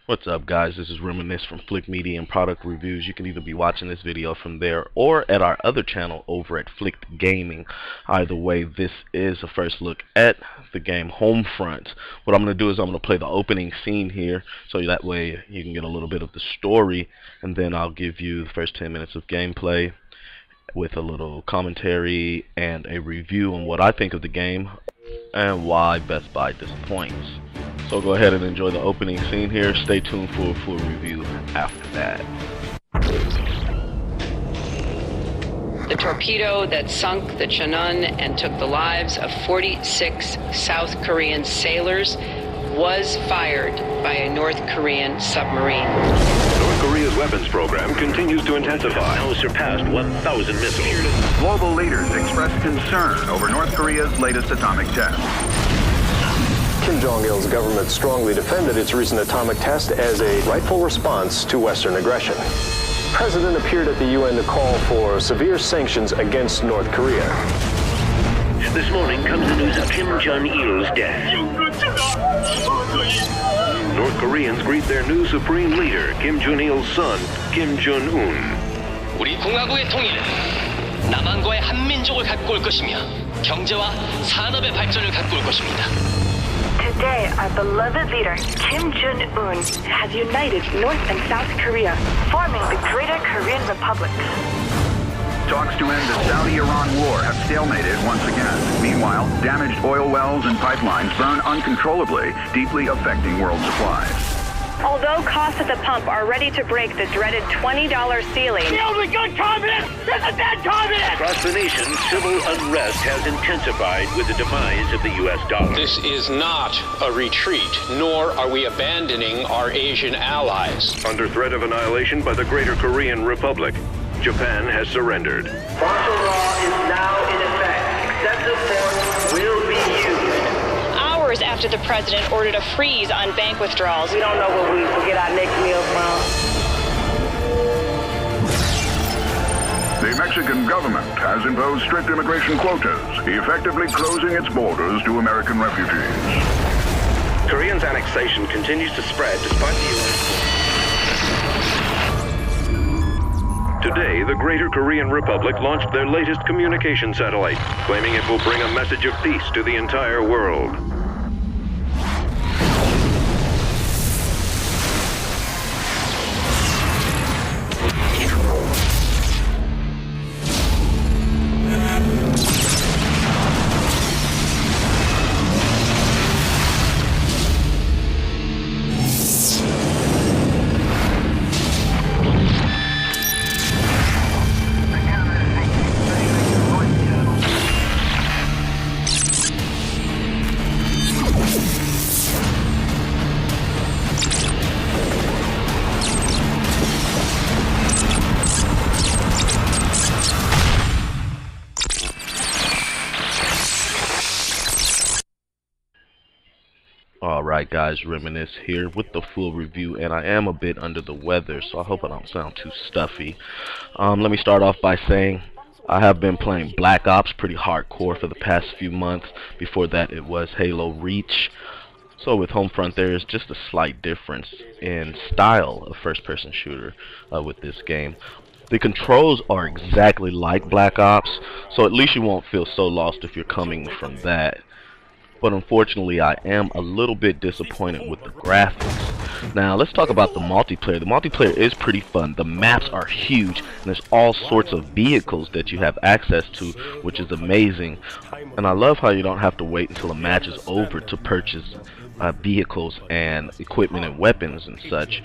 What's up, guys? This is Rima'Nis from FLiKD and Product Reviews. You can either be watching this video from there or at our other channel over at FLiKD Gaming. Either way, this is a first look at the game Homefront. What I'm going to do is I'm going to play the opening scene here, so that way you can get a little bit of the story, and then I'll give you the first 10 minutes of gameplay with a little commentary and a review on what I think of the game and why Best Buy disappoints. So go ahead and enjoy the opening scene here. Stay tuned for a full review after that. The torpedo that sunk the Cheonan and took the lives of 46 South Korean sailors was fired by a North Korean submarine. North Korea's weapons program continues to intensify. Now surpassed 1,000 missiles. Global leaders express concern over North Korea's latest atomic test. Kim Jong-il's government strongly defended its recent atomic test as a rightful response to Western aggression. The president appeared at the UN to call for severe sanctions against North Korea. This morning comes the news of Kim Jong-il's death. North Koreans greet their new supreme leader, Kim Jong-il's son, Kim Jong-un. 우리 공화국의 통일은 남한과의 한민족을 갖고 올 것이며 경제와 산업의 발전을 갖고 올 것입니다. Today, our beloved leader, Kim Jong-un, has united North and South Korea, forming the Greater Korean Republic. Talks to end the Saudi-Iran war have stalemated once again. Meanwhile, damaged oil wells and pipelines burn uncontrollably, deeply affecting world supplies. Although costs at the pump are ready to break the dreaded $20 ceiling, The only good communist is a dead communist! Across the nation, civil unrest has intensified with the demise of the U.S. dollar. This is not a retreat, nor are we abandoning our Asian allies. Under threat of annihilation by the Greater Korean Republic, Japan has surrendered. Martial law is now in effect. Excessive force will be used. hours after the president ordered a freeze on bank withdrawals. We don't know where we will get our next meal from. The Mexican government has imposed strict immigration quotas, effectively closing its borders to American refugees. Koreans' annexation continues to spread despite the U.S. Today, the Greater Korean Republic launched their latest communication satellite, claiming it will bring a message of peace to the entire world. Alright guys, Rima'Nis here with the full review, and I am a bit under the weather, so I hope I don't sound too stuffy. Let me start off by saying I have been playing Black Ops pretty hardcore for the past few months. Before that it was Halo Reach. So with Homefront there is just a slight difference in style of first-person shooter with this game. The controls are exactly like Black Ops, so at least you won't feel so lost if you're coming from that. But unfortunately I am a little bit disappointed with the graphics. Now let's talk about the multiplayer. The multiplayer is pretty fun. The maps are huge and there's all sorts of vehicles that you have access to, which is amazing. And I love how you don't have to wait until a match is over to purchase vehicles and equipment and weapons and such.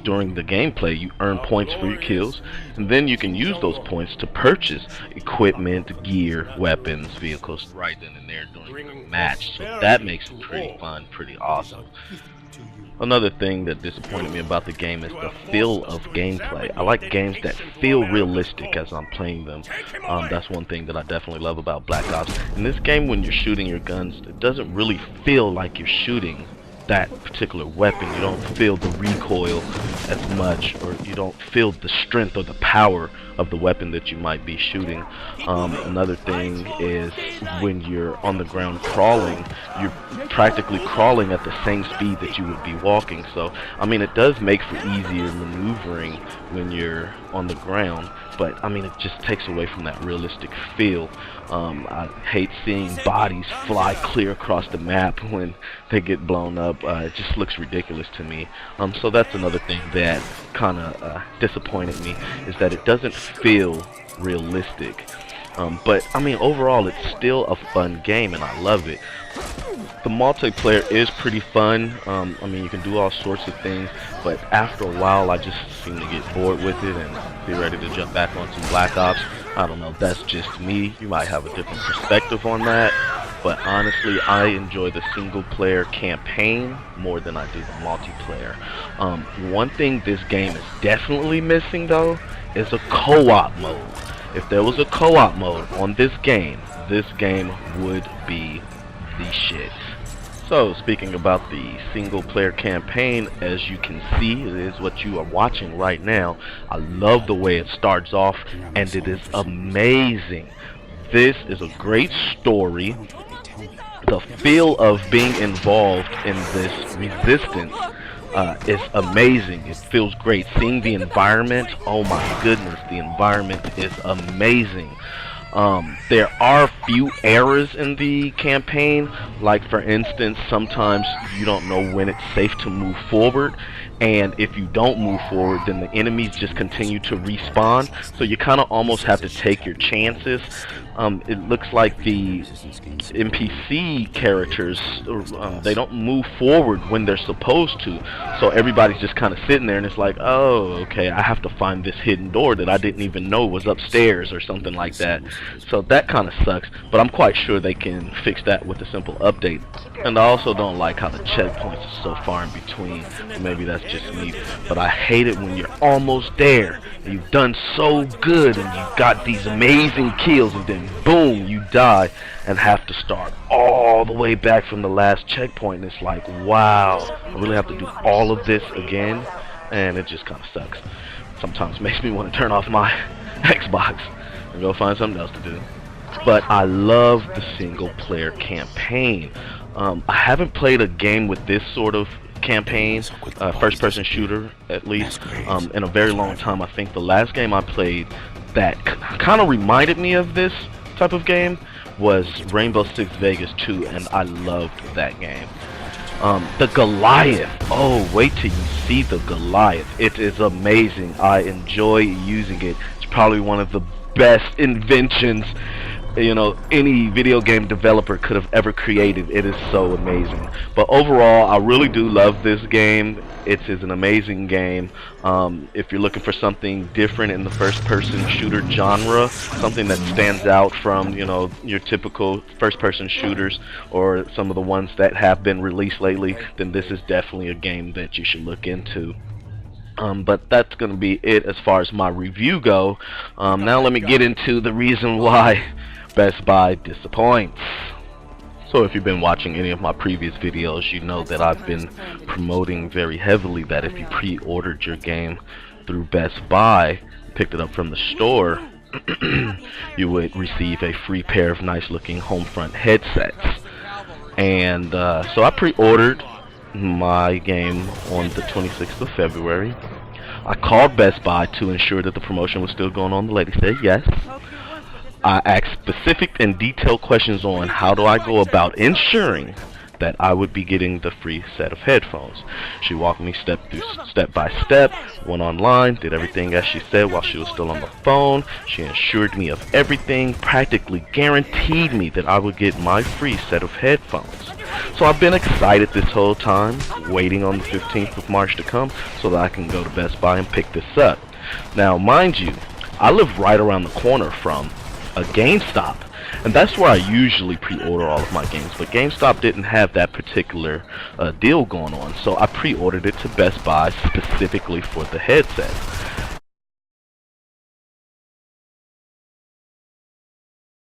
During the gameplay you earn points for your kills, and then you can use those points to purchase equipment, gear, weapons, vehicles right then and there during the match. So that makes it pretty fun, pretty awesome. Another thing that disappointed me about the game is the feel of gameplay. I like games that feel realistic as I'm playing them. That's one thing that I definitely love about Black Ops. In this game, when you're shooting your guns, it doesn't really feel like you're shooting that particular weapon. You don't feel the recoil as much, or you don't feel the strength or the power of the weapon that you might be shooting. Another thing is when you're on the ground crawling, you're practically crawling at the same speed that you would be walking. So I mean, it does make for easier maneuvering when you're on the ground, but I mean, it just takes away from that realistic feel. I hate seeing bodies fly clear across the map when they get blown up. It just looks ridiculous to me. So that's another thing that kind of disappointed me, is that it doesn't feel realistic. But I mean, overall, it's still a fun game, and I love it. The multiplayer is pretty fun. I mean, you can do all sorts of things, but after a while, I just seem to get bored with it and be ready to jump back on some Black Ops. I don't know, that's just me. You might have a different perspective on that, but honestly, I enjoy the single player campaign more than I do the multiplayer. One thing this game is definitely missing, though, is a co-op mode. If there was a co-op mode on this game would be the shit. So, speaking about the single player campaign, as you can see, it is what you are watching right now. I love the way it starts off, and it is amazing. This is a great story. The feel of being involved in this resistance is amazing. It feels great. Seeing the environment, oh my goodness, the environment is amazing. There are a few errors in the campaign, like for instance, sometimes you don't know when it's safe to move forward, and if you don't move forward, then the enemies just continue to respawn, so you kind of almost have to take your chances. It looks like the NPC characters, they don't move forward when they're supposed to, so everybody's just kind of sitting there, and it's like, oh, okay, I have to find this hidden door that I didn't even know was upstairs or something like that. So that kind of sucks, but I'm quite sure they can fix that with a simple update. And I also don't like how the checkpoints are so far in between. Maybe that's just me, but I hate it when you're almost there and you've done so good and you've got these amazing kills, and then boom, you die and have to start all the way back from the last checkpoint. And it's like, wow, I really have to do all of this again, and it just kind of sucks. Sometimes makes me want to turn off my Xbox and go find something else to do. But I love the single player campaign. I haven't played a game with this sort of campaign, first person shooter at least, in a very long time. I think the last game I played that kind of reminded me of this type of game was Rainbow Six Vegas 2, and I loved that game. The Goliath, oh, wait till you see the Goliath. It is amazing. I enjoy using it. It's probably one of the best inventions, you know, any video game developer could have ever created. It is so amazing. But overall, I really do love this game. It is an amazing game. If you're looking for something different in the first-person shooter genre, something that stands out from, you know, your typical first-person shooters or some of the ones that have been released lately, then this is definitely a game that you should look into. But that's going to be it as far as my review go. Now let me get into the reason why Best Buy disappoints. So if you've been watching any of my previous videos, you know that I've been promoting very heavily that if you pre-ordered your game through Best Buy, picked it up from the store, you would receive a free pair of nice looking HOMEFRONT headsets. And so I pre-ordered my game on the 26th of February. I called Best Buy to ensure that the promotion was still going on. The lady said yes. I asked specific and detailed questions on how do I go about ensuring that I would be getting the free set of headphones. She walked me step by step, went online, did everything as she said while she was still on the phone. She assured me of everything, practically guaranteed me that I would get my free set of headphones. So I've been excited this whole time, waiting on the 15th of March to come so that I can go to Best Buy and pick this up. Now, mind you, I live right around the corner from a GameStop, and that's where I usually pre-order all of my games, but GameStop didn't have that particular deal going on, so I pre-ordered it to Best Buy specifically for the headset.